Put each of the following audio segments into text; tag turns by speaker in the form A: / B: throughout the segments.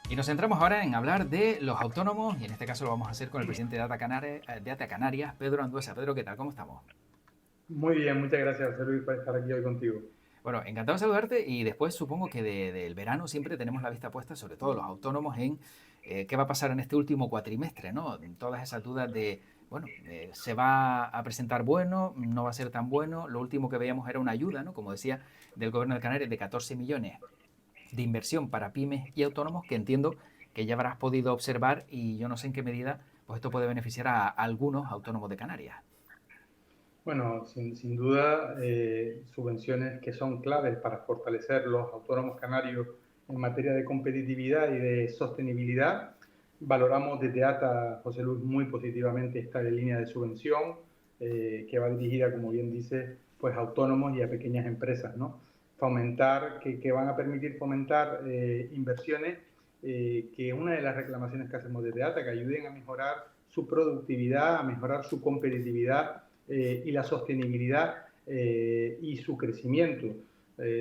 A: Y nos centramos ahora en hablar de los autónomos y en este caso lo vamos a hacer con el presidente de Data Canarias, Pedro Anduesa. Pedro, ¿qué tal? ¿Cómo estamos?
B: Muy bien, muchas gracias, José Luis, por estar aquí hoy contigo.
A: Bueno, encantado de saludarte y después supongo que del verano siempre tenemos la vista puesta, sobre todo los autónomos, en qué va a pasar en este último cuatrimestre, ¿no? Todas esas dudas de, bueno, ¿se va a presentar bueno? ¿No va a ser tan bueno? Lo último que veíamos era una ayuda, ¿no? Como decía, del gobierno de Canarias de 14 millones de inversión para pymes y autónomos que entiendo que ya habrás podido observar y yo no sé en qué medida pues esto puede beneficiar a algunos autónomos de Canarias.
B: Bueno, sin duda, subvenciones que son claves para fortalecer los autónomos canarios en materia de competitividad y de sostenibilidad. Valoramos desde ATA, José Luis, muy positivamente esta línea de subvención que va dirigida, como bien dice, pues a autónomos y a pequeñas empresas, ¿no? Que van a permitir fomentar inversiones que una de las reclamaciones que hacemos desde ATA, que ayuden a mejorar su productividad, a mejorar su competitividad y la sostenibilidad y su crecimiento.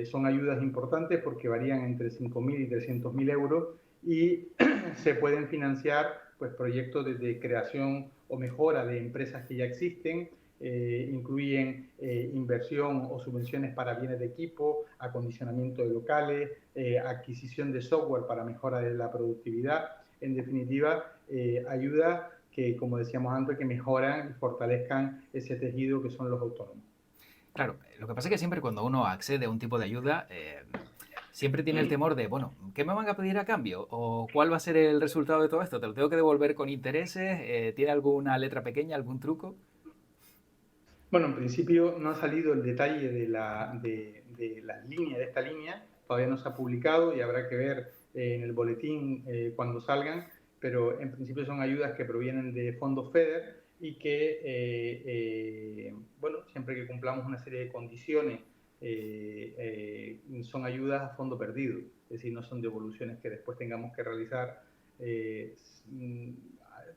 B: Son ayudas importantes porque varían entre 5.000 y 300.000 euros y se pueden financiar pues, proyectos de creación o mejora de empresas que ya existen, incluyen inversión o subvenciones para bienes de equipo, acondicionamiento de locales, adquisición de software para mejora de la productividad. En definitiva, ayuda que, como decíamos antes, que mejoran y fortalezcan ese tejido que son los autónomos.
A: Claro, lo que pasa es que siempre cuando uno accede a un tipo de ayuda, siempre tiene el temor de, bueno, ¿qué me van a pedir a cambio? ¿O cuál va a ser el resultado de todo esto? ¿Te lo tengo que devolver con intereses? ¿Tiene alguna letra pequeña, algún truco?
B: Bueno, en principio no ha salido el detalle de la línea, de esta línea, todavía no se ha publicado y habrá que ver en el boletín cuando salgan, pero en principio son ayudas que provienen de fondos FEDER y que, bueno, siempre que cumplamos una serie de condiciones, son ayudas a fondo perdido, es decir, no son devoluciones que después tengamos que realizar. Eh,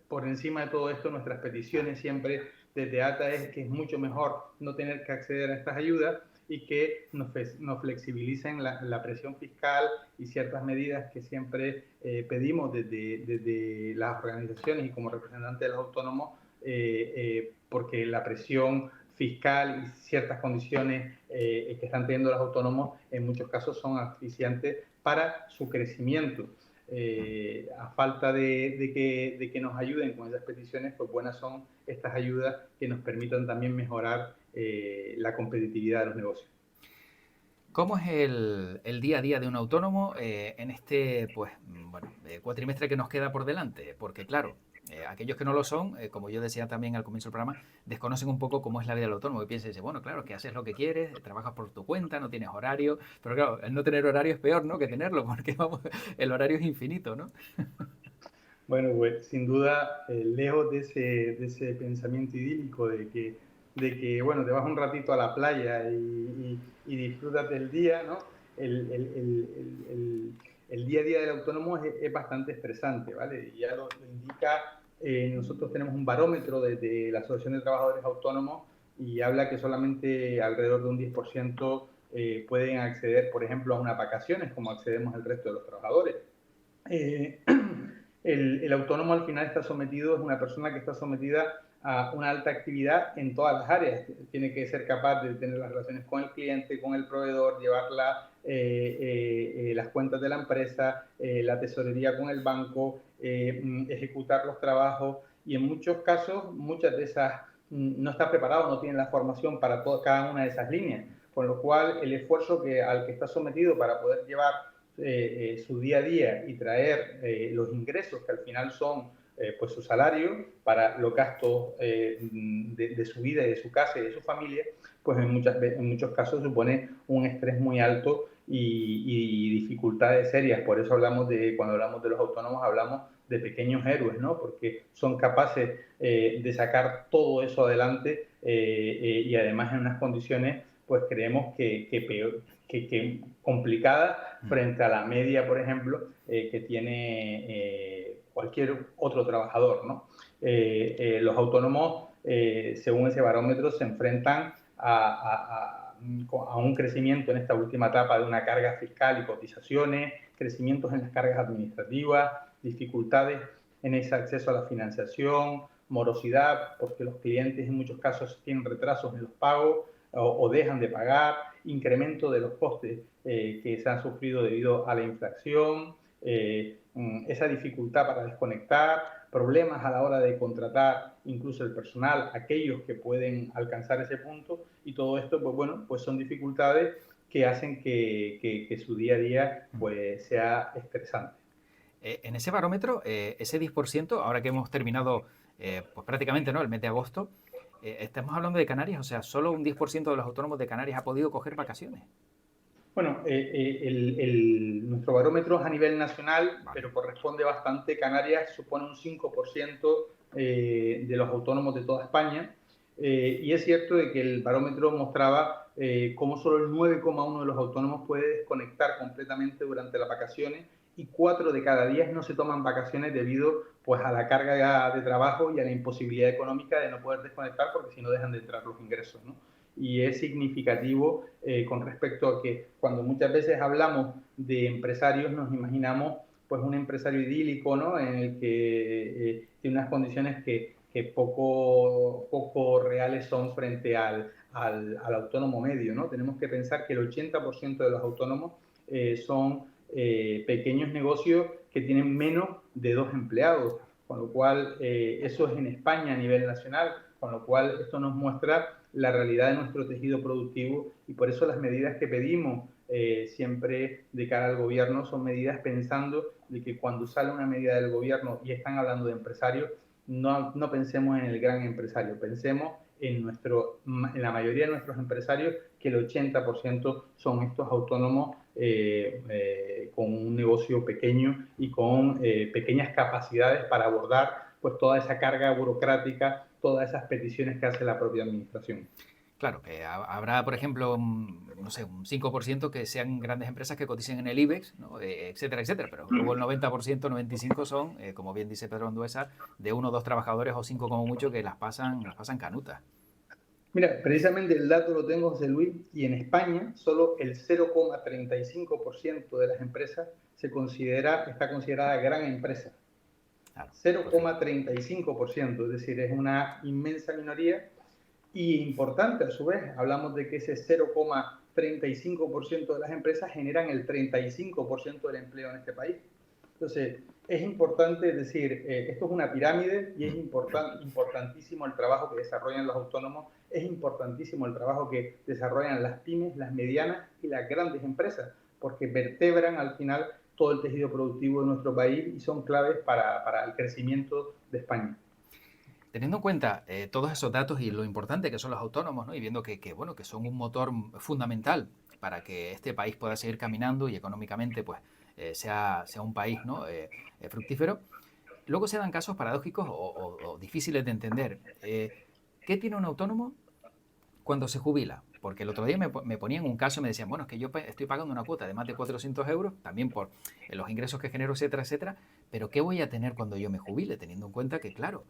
B: por encima de todo esto, nuestras peticiones siempre desde ATA es que es mucho mejor no tener que acceder a estas ayudas y que nos flexibilicen la presión fiscal y ciertas medidas que siempre pedimos desde las organizaciones y como representantes de los autónomos, porque la presión fiscal y ciertas condiciones que están teniendo los autónomos en muchos casos son asfixiantes para su crecimiento. A falta de que nos ayuden con esas peticiones, pues buenas son estas ayudas que nos permitan también mejorar la competitividad de los negocios.
A: ¿Cómo es el día a día de un autónomo en este pues, bueno, cuatrimestre que nos queda por delante? Porque claro, aquellos que no lo son, como yo decía también al comienzo del programa, desconocen un poco cómo es la vida del autónomo y piensan, bueno, claro, que haces lo que quieres, trabajas por tu cuenta, no tienes horario, pero claro, el no tener horario es peor, ¿no? Que tenerlo, porque vamos, el horario es infinito, ¿no?
B: Bueno, pues sin duda, lejos de ese pensamiento idílico bueno, te vas un ratito a la playa y disfrutas del día, ¿no? El día a día del autónomo es bastante estresante, ¿vale? Y ya lo indica, nosotros tenemos un barómetro desde la Asociación de Trabajadores Autónomos y habla que solamente alrededor de un 10% pueden acceder, por ejemplo, a unas vacaciones, como accedemos el resto de los trabajadores. Eh, el autónomo al final está sometido, es una persona que está sometida a una alta actividad en todas las áreas. Tiene que ser capaz de tener las relaciones con el cliente, con el proveedor, llevar las cuentas de la empresa, la tesorería con el banco, ejecutar los trabajos y en muchos casos, muchas de esas no está preparado, no tiene la formación para cada una de esas líneas. Con lo cual, el esfuerzo al que está sometido para poder llevar su día a día y traer los ingresos que al final son pues su salario para los gastos de su vida y de su casa y de su familia, pues en muchos casos supone un estrés muy alto y dificultades serias. Por eso cuando hablamos de los autónomos, hablamos de pequeños héroes, ¿no? Porque son capaces de sacar todo eso adelante y además en unas condiciones, pues creemos que complicada frente a la media, por ejemplo, que tiene cualquier otro trabajador, ¿no? Los autónomos, según ese barómetro, se enfrentan a un crecimiento en esta última etapa de una carga fiscal y cotizaciones, crecimientos en las cargas administrativas, dificultades en ese acceso a la financiación, morosidad, porque los clientes en muchos casos tienen retrasos en los pagos o dejan de pagar, incremento de los costes que se han sufrido debido a la inflación, esa dificultad para desconectar, problemas a la hora de contratar incluso el personal, aquellos que pueden alcanzar ese punto, y todo esto, pues bueno, pues son dificultades que hacen que su día a día pues sea estresante.
A: En ese barómetro, ese 10%, ahora que hemos terminado pues prácticamente, ¿no?, el mes de agosto, estamos hablando de Canarias, o sea, solo un 10% de los autónomos de Canarias ha podido coger vacaciones.
B: Bueno, nuestro barómetro es a nivel nacional,
A: Vale.
B: pero corresponde bastante. Canarias supone un 5% de los autónomos de toda España. Y es cierto de que el barómetro mostraba cómo solo el 9,1% de los autónomos puede desconectar completamente durante las vacaciones, y 4 de cada 10 no se toman vacaciones debido pues, a la carga de trabajo y a la imposibilidad económica de no poder desconectar, porque si no dejan de entrar los ingresos, ¿no? Y es significativo con respecto a que cuando muchas veces hablamos de empresarios nos imaginamos pues un empresario idílico, ¿no?, en el que tiene unas condiciones que poco reales son frente al autónomo medio, ¿no? Tenemos que pensar que el 80% de los autónomos son pequeños negocios que tienen menos de 2 empleados, con lo cual eso es en España a nivel nacional, con lo cual esto nos muestra la realidad de nuestro tejido productivo, y por eso las medidas que pedimos siempre de cara al gobierno son medidas pensando de que cuando sale una medida del gobierno y están hablando de empresarios, no pensemos en el gran empresario, pensemos en la mayoría de nuestros empresarios, que el 80% son estos autónomos con un negocio pequeño y con pequeñas capacidades para abordar pues toda esa carga burocrática, todas esas peticiones que hace la propia administración.
A: Claro, habrá, por ejemplo, no sé, un 5% que sean grandes empresas que coticen en el IBEX, ¿no?, etcétera, etcétera, pero luego el 90%, 95% son, como bien dice Pedro Anduesa, de 1 o 2 trabajadores o 5 como mucho, que las pasan canutas.
B: Mira, precisamente el dato lo tengo, José Luis, y en España solo el 0,35% de las empresas está considerada gran empresa.
A: Claro,
B: 0,35%, es decir, es una inmensa minoría y importante a su vez. Hablamos de que ese 0,35% de las empresas generan el 35% del empleo en este país. Entonces, es importante decir, esto es una pirámide y es importantísimo el trabajo que desarrollan los autónomos, es importantísimo el trabajo que desarrollan las pymes, las medianas y las grandes empresas, porque vertebran al final todo el tejido productivo de nuestro país y son claves para el crecimiento de España.
A: Teniendo en cuenta todos esos datos y lo importante que son los autónomos, ¿no?, y viendo bueno, que son un motor fundamental para que este país pueda seguir caminando y económicamente pues, sea un país, ¿no?, fructífero, luego se dan casos paradójicos o difíciles de entender. ¿Qué tiene un autónomo cuando se jubila? Porque el otro día me ponían un caso y me decían, bueno, es que yo estoy pagando una cuota de más de 400 euros, también por los ingresos que genero, etcétera, etcétera, pero ¿qué voy a tener cuando yo me jubile? Teniendo en cuenta que, claro,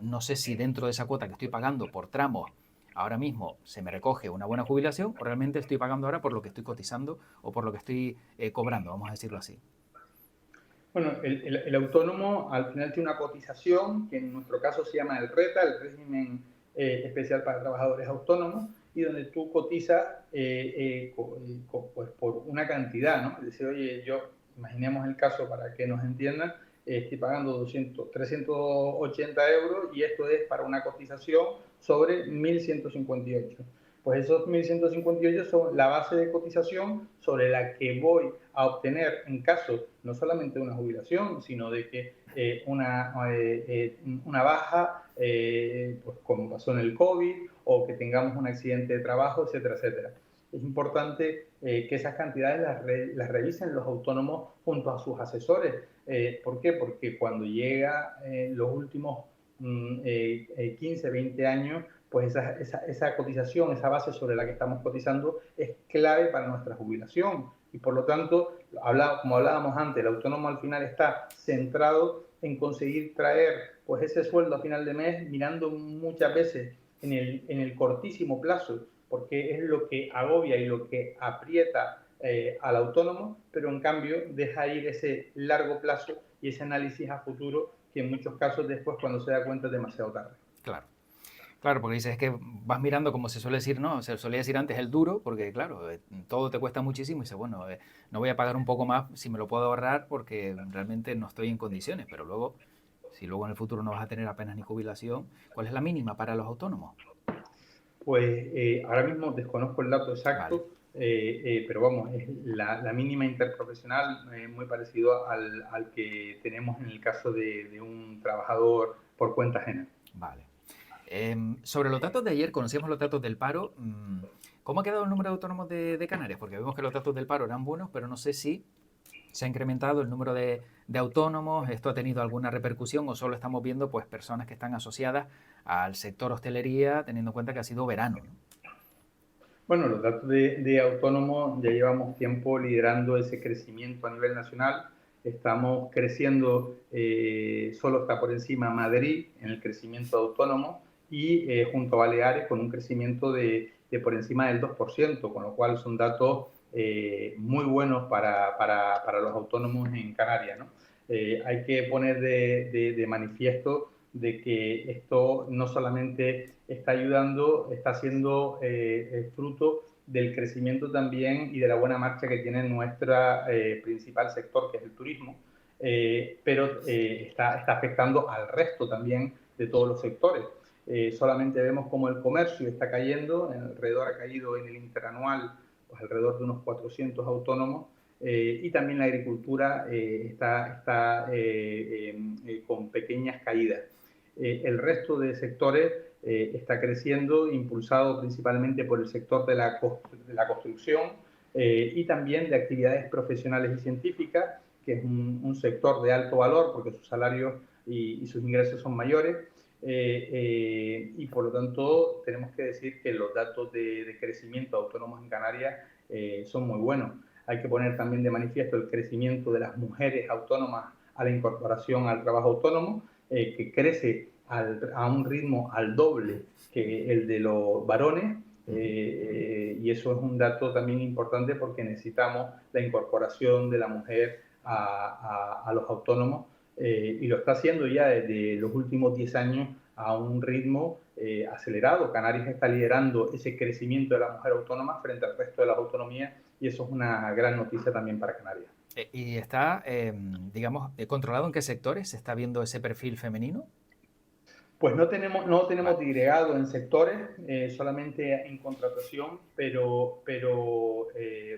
A: no sé si dentro de esa cuota que estoy pagando por tramos ahora mismo se me recoge una buena jubilación, o realmente estoy pagando ahora por lo que estoy cotizando o por lo que estoy cobrando, vamos a decirlo así.
B: Bueno, el autónomo al final tiene una cotización que en nuestro caso se llama el RETA, el régimen especial para trabajadores autónomos, y donde tú cotizas pues por una cantidad, ¿no? Es decir, oye, imaginemos el caso para que nos entiendan, estoy pagando 380 euros y esto es para una cotización sobre 1.158. Pues esos 1.158 son la base de cotización sobre la que voy a obtener en caso no solamente de una jubilación, sino de que una baja, pues como pasó en el COVID, o que tengamos un accidente de trabajo, etcétera, etcétera. Es importante que esas cantidades las revisen los autónomos junto a sus asesores. ¿Por qué? Porque cuando llega los últimos 15, 20 años, pues esa cotización, esa base sobre la que estamos cotizando es clave para nuestra jubilación. Y por lo tanto, como hablábamos antes, el autónomo al final está centrado en conseguir traer pues ese sueldo a final de mes, mirando muchas veces en el cortísimo plazo porque es lo que agobia y lo que aprieta al autónomo, pero en cambio deja ir ese largo plazo y ese análisis a futuro que en muchos casos después cuando se da cuenta es demasiado tarde.
A: Claro. Claro, porque dices, es que vas mirando, como se suele decir, ¿no? Se solía decir antes el duro, porque claro, todo te cuesta muchísimo y dices, bueno, no voy a pagar un poco más si me lo puedo ahorrar porque realmente no estoy en condiciones. Pero luego, si luego en el futuro no vas a tener apenas ni jubilación, ¿cuál es la mínima para los autónomos?
B: Pues ahora mismo desconozco el dato
A: Vale,
B: exacto, pero vamos, es la mínima interprofesional muy parecido al que tenemos en el caso de un trabajador por cuenta ajena.
A: vale. Sobre los datos de ayer, conocíamos los datos del paro. ¿Cómo ha quedado el número de autónomos de Canarias? Porque vemos que los datos del paro eran buenos, pero no sé si se ha incrementado el número de autónomos. ¿Esto ha tenido alguna repercusión o solo estamos viendo pues personas que están asociadas al sector hostelería, teniendo en cuenta que ha sido verano, ¿no?
B: Bueno, los datos de autónomos ya llevamos tiempo liderando ese crecimiento a nivel nacional. Estamos creciendo, solo está por encima Madrid en el crecimiento de autónomos y junto a Baleares con un crecimiento de por encima del 2%, con lo cual son datos muy buenos para los autónomos en Canarias, ¿no? Hay que poner de manifiesto de que esto no solamente está ayudando, está siendo fruto del crecimiento también y de la buena marcha que tiene nuestro principal sector, que es el turismo, pero está afectando al resto también de todos los sectores. Solamente vemos como el comercio está cayendo, alrededor ha caído en el interanual pues alrededor de unos 400 autónomos, y también la agricultura está con pequeñas caídas. El resto de sectores está creciendo, impulsado principalmente por el sector de la construcción y también de actividades profesionales y científicas, que es un sector de alto valor porque sus salarios y sus ingresos son mayores. Y por lo tanto tenemos que decir que los datos de crecimiento autónomos en Canarias son muy buenos. Hay que poner también de manifiesto el crecimiento de las mujeres autónomas a la incorporación al trabajo autónomo, que crece a un ritmo al doble que el de los varones, y eso es un dato también importante porque necesitamos la incorporación de la mujer a los autónomos, y lo está haciendo ya desde los últimos 10 años a un ritmo acelerado. Canarias está liderando ese crecimiento de la mujer autónoma frente al resto de las autonomías y eso es una gran noticia también para Canarias.
A: ¿Y está, digamos, controlado en qué sectores se está viendo ese perfil femenino?
B: Pues no tenemos
A: Vale.
B: disgregado en sectores, solamente en contratación, pero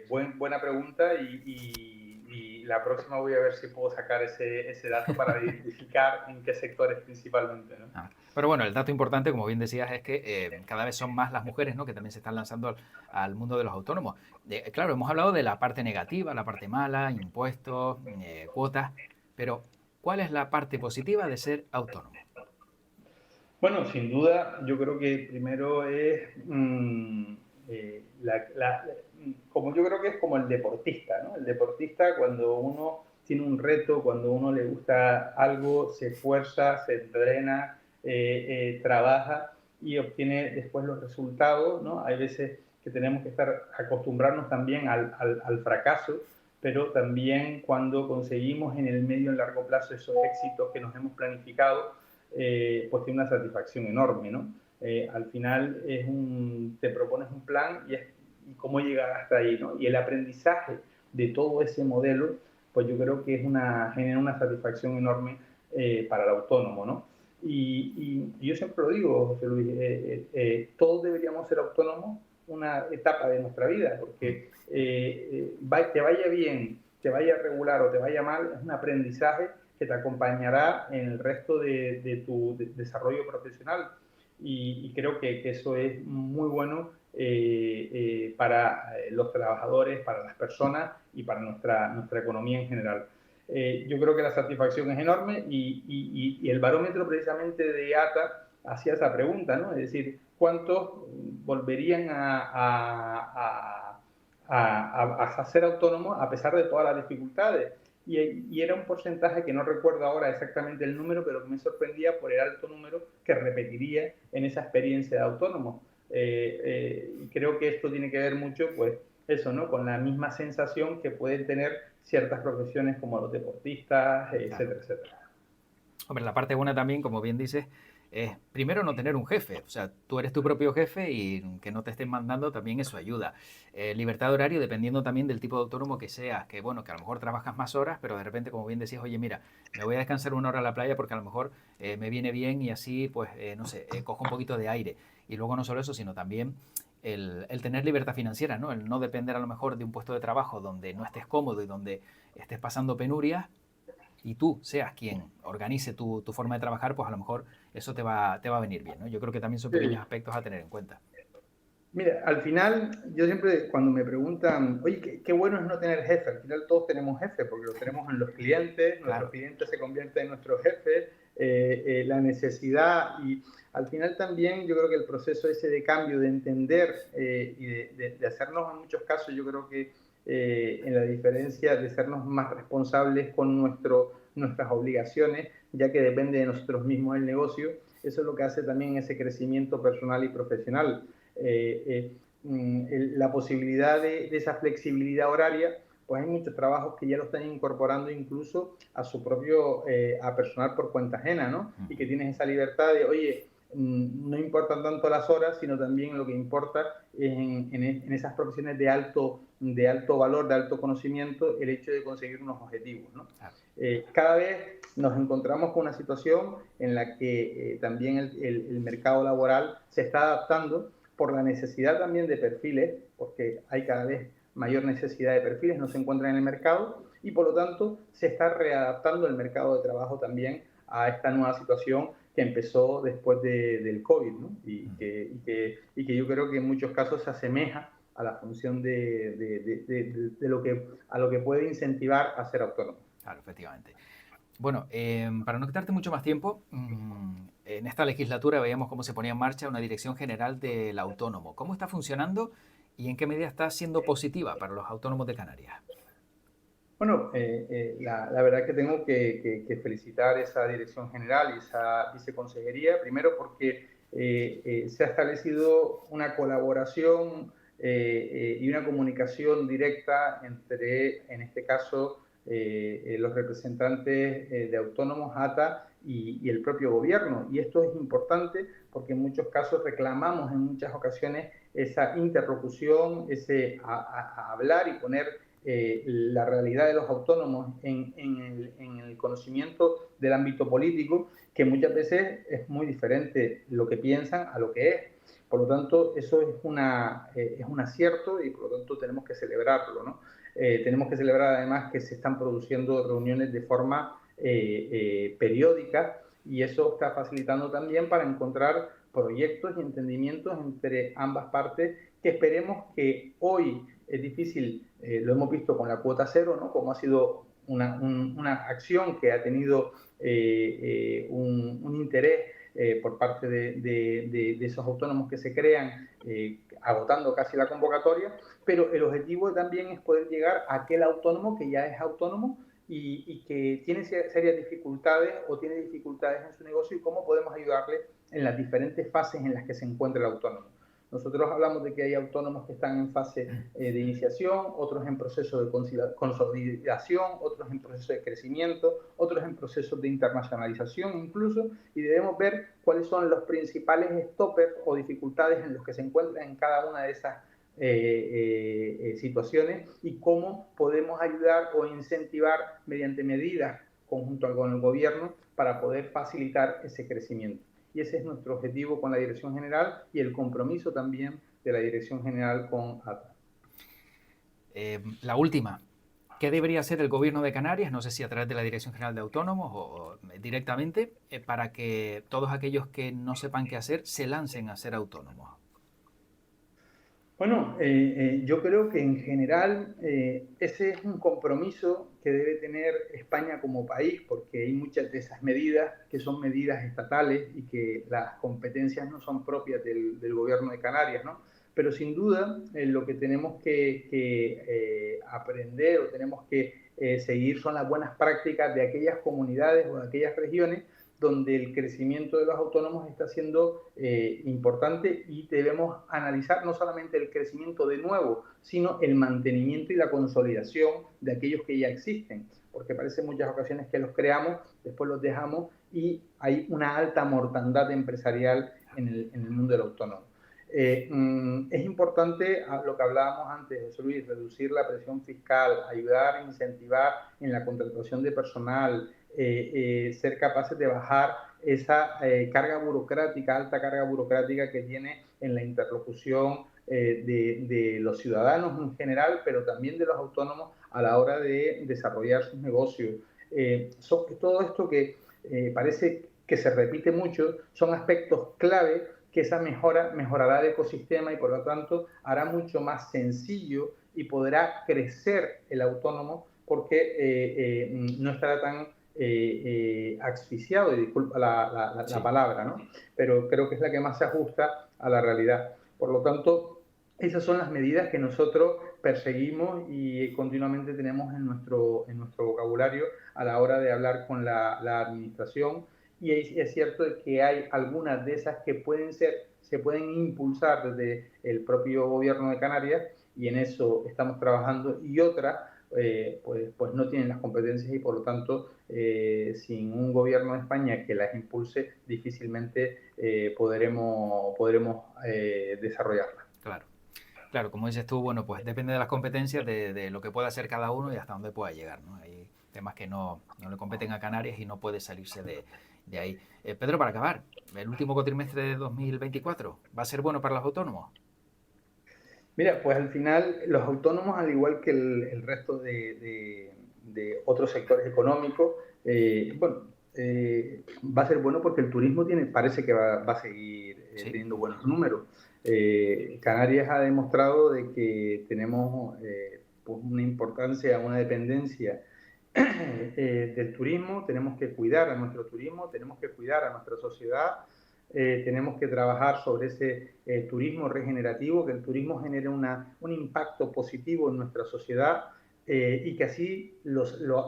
B: buena pregunta y la próxima voy a ver si puedo sacar ese dato para identificar en qué sectores principalmente, ¿no?
A: Pero bueno, el dato importante, como bien decías, es que cada vez son más las mujeres, ¿no? Que también se están lanzando al mundo de los autónomos. Claro, hemos hablado de la parte negativa, la parte mala, impuestos, cuotas, pero ¿cuál es la parte positiva de ser autónomo?
B: Bueno, sin duda, yo creo que primero es como yo creo que es como el deportista, ¿no? El deportista cuando uno tiene un reto, cuando uno le gusta algo, se esfuerza, se entrena, trabaja y obtiene después los resultados, ¿no? Hay veces que tenemos que acostumbrarnos también al fracaso, pero también cuando conseguimos en el medio y largo plazo esos éxitos que nos hemos planificado, pues tiene una satisfacción enorme, ¿no? Al final te propones un plan y cómo llegar hasta ahí, ¿no? Y el aprendizaje de todo ese modelo, pues yo creo que genera una satisfacción enorme para el autónomo, ¿no? Y yo siempre lo digo, José Luis, todos deberíamos ser autónomos una etapa de nuestra vida, porque te vaya bien, te vaya regular o te vaya mal, es un aprendizaje que te acompañará en el resto de tu desarrollo profesional. Y creo que eso es muy bueno para los trabajadores, para las personas y para nuestra economía en general. Yo creo que la satisfacción es enorme y el barómetro precisamente de ATA hacía esa pregunta, ¿no? Es decir, ¿cuántos volverían a ser autónomos a pesar de todas las dificultades? Y era un porcentaje que no recuerdo ahora exactamente el número, pero que me sorprendía por el alto número que repetiría en esa experiencia de autónomo. Y creo que esto tiene que ver mucho, pues, eso, ¿no? Con la misma sensación que pueden tener ciertas profesiones como los deportistas,
A: Claro.
B: etcétera, etcétera.
A: Hombre, la parte buena también, como bien dices, es primero no tener un jefe. O sea, tú eres tu propio jefe y que no te estén mandando también eso ayuda. Libertad de horario dependiendo también del tipo de autónomo que seas. Que bueno, que a lo mejor trabajas más horas, pero de repente, como bien decías, oye, mira, me voy a descansar una hora a la playa porque a lo mejor me viene bien y así, pues, no sé, cojo un poquito de aire. Y luego no solo eso, sino también el tener libertad financiera, ¿no? El no depender a lo mejor de un puesto de trabajo donde no estés cómodo y donde estés pasando penurias y tú seas quien organice tu forma de trabajar, pues a lo mejor eso te va a venir bien, ¿no? Yo creo que también son pequeños
B: Sí.
A: aspectos a tener en cuenta.
B: Mira, al final, yo siempre cuando me preguntan, oye, qué bueno es no tener jefe, al final todos tenemos jefe, porque lo tenemos en los clientes, nuestros
A: Claro,
B: clientes se convierten en nuestros jefes, la necesidad y al final también yo creo que el proceso ese de cambio, de entender y de hacernos en muchos casos, yo creo que en la diferencia de sernos más responsables con nuestras obligaciones, ya que depende de nosotros mismos el negocio, eso es lo que hace también ese crecimiento personal y profesional. La posibilidad de esa flexibilidad horaria, pues hay muchos trabajos que ya lo están incorporando incluso a su propio, a personal por cuenta ajena, ¿no? Y que tienes esa libertad de, oye, no importan tanto las horas, sino también lo que importa es en esas profesiones de alto valor, de alto conocimiento, el hecho de conseguir unos objetivos, ¿no?
A: claro.
B: Cada vez nos encontramos con una situación en la que también el mercado laboral se está adaptando por la necesidad también de perfiles, porque hay cada vez mayor necesidad de perfiles, no se encuentran en el mercado y por lo tanto se está readaptando el mercado de trabajo también a esta nueva situación que empezó después del COVID, ¿no? Y que yo creo que en muchos casos se asemeja a la función a lo que puede incentivar a ser autónomo.
A: Claro, efectivamente. Bueno, para no quitarte mucho más tiempo, en esta legislatura veíamos cómo se ponía en marcha una dirección general del autónomo. ¿Cómo está funcionando y en qué medida está siendo positiva para los autónomos de Canarias?
B: Bueno, la verdad que tengo que felicitar esa dirección general y esa viceconsejería, primero porque se ha establecido una colaboración y una comunicación directa entre, en este caso, los representantes de autónomos, ATA y el propio gobierno. Y esto es importante porque en muchos casos reclamamos en muchas ocasiones esa interlocución, a hablar y poner la realidad de los autónomos en el conocimiento del ámbito político, que muchas veces es muy diferente lo que piensan a lo que es. Por lo tanto, eso es un acierto y por lo tanto tenemos que celebrarlo, ¿no? Tenemos que celebrar además que se están produciendo reuniones de forma periódica y eso está facilitando también para encontrar proyectos y entendimientos entre ambas partes que esperemos que hoy es difícil, lo hemos visto con la cuota cero, ¿no? Como ha sido una acción que ha tenido un interés por parte de esos autónomos que se crean, agotando casi la convocatoria, pero el objetivo también es poder llegar a aquel autónomo que ya es autónomo y que tiene serias dificultades o tiene dificultades en su negocio y cómo podemos ayudarle en las diferentes fases en las que se encuentra el autónomo. Nosotros hablamos de que hay autónomos que están en fase de iniciación, otros en proceso de consolidación, otros en proceso de crecimiento, otros en procesos de internacionalización incluso, y debemos ver cuáles son los principales stoppers o dificultades en los que se encuentran en cada una de esas situaciones y cómo podemos ayudar o incentivar mediante medidas conjunto con el gobierno para poder facilitar ese crecimiento. Y ese es nuestro objetivo con la Dirección General y el compromiso también de la Dirección General con ATA.
A: La última, ¿qué debería hacer el gobierno de Canarias? No sé si a través de la Dirección General de Autónomos o directamente, para que todos aquellos que no sepan qué hacer se lancen a ser autónomos.
B: Bueno, yo creo que en general ese es un compromiso que debe tener España como país, porque hay muchas de esas medidas que son medidas estatales y que las competencias no son propias del gobierno de Canarias, ¿no? Pero sin duda lo que tenemos que aprender o tenemos que seguir son las buenas prácticas de aquellas comunidades o de aquellas regiones donde el crecimiento de los autónomos está siendo importante y debemos analizar no solamente el crecimiento de nuevo, sino el mantenimiento y la consolidación de aquellos que ya existen, porque parece en muchas ocasiones que los creamos, después los dejamos y hay una alta mortandad empresarial en el mundo del autónomo. Es importante lo que hablábamos antes, José Luis, reducir la presión fiscal, ayudar a incentivar en la contratación de personal, ser capaces de bajar esa carga burocrática, alta carga burocrática que tiene en la interlocución de los ciudadanos en general, pero también de los autónomos a la hora de desarrollar sus negocios. Todo esto que parece que se repite mucho son aspectos clave que esa mejorará el ecosistema y por lo tanto hará mucho más sencillo y podrá crecer el autónomo porque no estará tan asfixiado, y disculpa la palabra, ¿no? Pero creo que es la que más se ajusta a la realidad. Por lo tanto, esas son las medidas que nosotros perseguimos y continuamente tenemos en nuestro vocabulario a la hora de hablar con la administración. Y es cierto que hay algunas de esas que se pueden impulsar desde el propio gobierno de Canarias y en eso estamos trabajando, y otras pues no tienen las competencias y por lo tanto sin un gobierno de España que las impulse difícilmente podremos desarrollarlas.
A: Claro. Claro, como dices tú, bueno, pues depende de las competencias, de lo que pueda hacer cada uno y hasta dónde pueda llegar, ¿no? Hay temas que no le competen a Canarias y no puede salirse de ahí. Pedro, para acabar, el último cuatrimestre de 2024, ¿va a ser bueno para los autónomos?
B: Mira, pues al final los autónomos, al igual que el resto de otros sectores económicos, bueno, va a ser bueno porque el turismo parece que va a seguir
A: Sí.
B: teniendo buenos números. Canarias ha demostrado de que tenemos pues una importancia, una dependencia del turismo, tenemos que cuidar a nuestro turismo, tenemos que cuidar a nuestra sociedad, tenemos que trabajar sobre ese turismo regenerativo, que el turismo genere un impacto positivo en nuestra sociedad y que así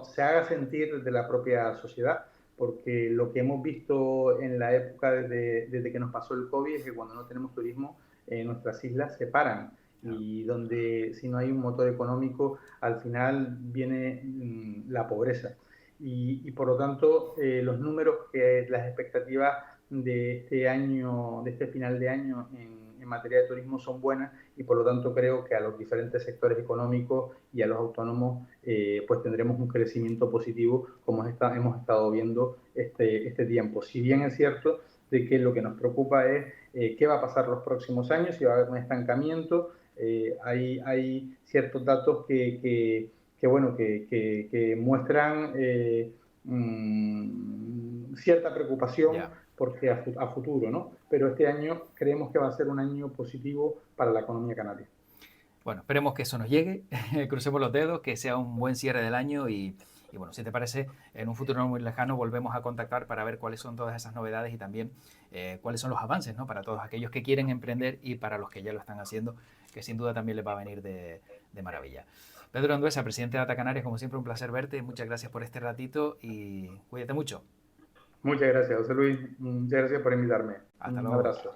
B: se haga sentir desde la propia sociedad, porque lo que hemos visto en la época desde que nos pasó el COVID es que cuando no tenemos turismo, nuestras islas se paran y donde si no hay un motor económico, al final viene la pobreza. Y por lo tanto, los números, las expectativas de este año, de este final de año en materia de turismo son buenas y por lo tanto creo que a los diferentes sectores económicos y a los autónomos pues tendremos un crecimiento positivo como hemos estado viendo este tiempo. Si bien es cierto de que lo que nos preocupa es qué va a pasar los próximos años, si va a haber un estancamiento, hay ciertos datos que muestran cierta preocupación
A: Ya.
B: porque a futuro, ¿no? Pero este año creemos que va a ser un año positivo para la economía canaria.
A: Bueno, esperemos que eso nos llegue, crucemos los dedos, que sea un buen cierre del año y bueno, si te parece, en un futuro no muy lejano volvemos a contactar para ver cuáles son todas esas novedades y también cuáles son los avances, ¿no? Para todos aquellos que quieren emprender y para los que ya lo están haciendo, que sin duda también les va a venir de maravilla. Pedro Anduesa, presidente de Data Canarias, como siempre un placer verte, muchas gracias por este ratito y cuídate mucho.
B: Muchas gracias, José Luis. Muchas gracias por invitarme.
A: Hasta
B: Un
A: luego.
B: abrazo.
A: Chao.